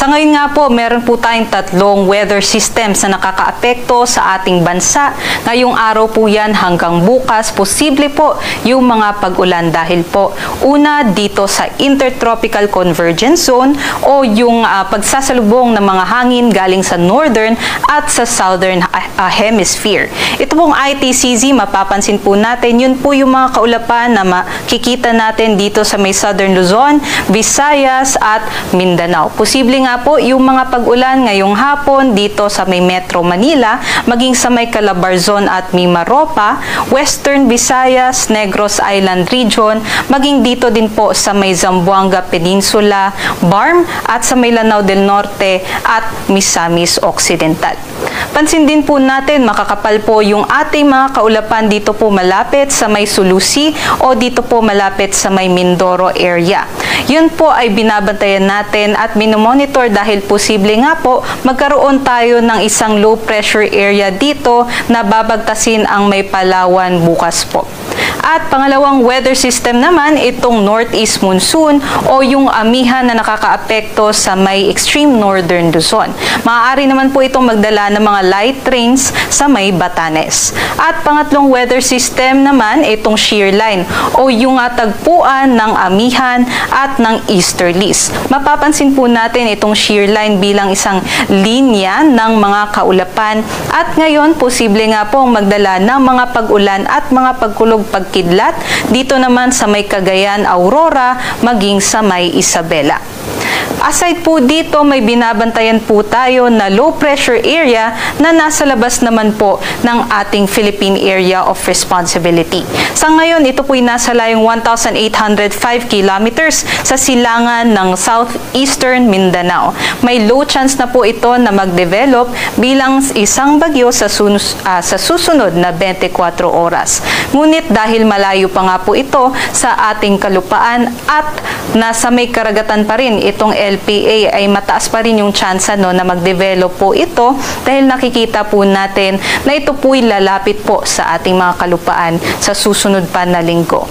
Sa ngayon nga po, meron po tayong tatlong weather systems na nakakaapekto sa ating bansa. Ngayong araw po yan hanggang bukas, posible po yung mga pag-ulan dahil po una dito sa Intertropical Convergence Zone o yung pagsasalubong ng mga hangin galing sa northern at sa southern hemisphere. Ito pong ITCZ, mapapansin po natin, yun po yung mga kaulapan na makikita natin dito sa may Southern Luzon, Visayas at Mindanao. Posible nga po yung mga pag-ulan ngayong hapon dito sa may Metro Manila, maging sa may Calabarzon at Mimaropa, Western Visayas, Negros Island Region, maging dito din po sa may Zamboanga Peninsula, BARM at sa may Lanao del Norte at Misamis Occidental. Pansin din po natin, makakapal po yung ating mga kaulapan dito po malapit sa may Sulusi o dito po malapit sa may Mindoro area. Yun po ay binabantayan natin at minomonitor dahil posible nga po magkaroon tayo ng isang low pressure area dito na babagtasin ang may Palawan bukas po. At pangalawang weather system naman, itong northeast monsoon o yung amihan na nakakaapekto sa may extreme northern Luzon. Maaari naman po itong magdala ng mga light rains sa may Batanes. At pangatlong weather system naman, itong shear line o yung tagpuan ng amihan at ng easterlies. Mapapansin po natin itong shear line bilang isang linya ng mga kaulapan at ngayon posible nga pong magdala ng mga pag-ulan at mga pagkulog pagkidlat dito naman sa may Cagayan, Aurora, maging sa may Isabela. Aside po dito, may binabantayan po tayo na low pressure area na nasa labas naman po ng ating Philippine Area of Responsibility. Sa ngayon, ito po'y nasa layong 1,805 kilometers sa silangan ng southeastern Mindanao. May low chance na po ito na mag-develop bilang isang bagyo sa susunod na 24 oras. Ngunit dahil malayo pa nga po ito sa ating kalupaan at nasa may karagatan pa rin itong LPA, ay mataas pa rin yung tsansa na mag-develop po ito dahil nakikita po natin na ito po'y lalapit po sa ating mga kalupaan sa susunod pa na linggo.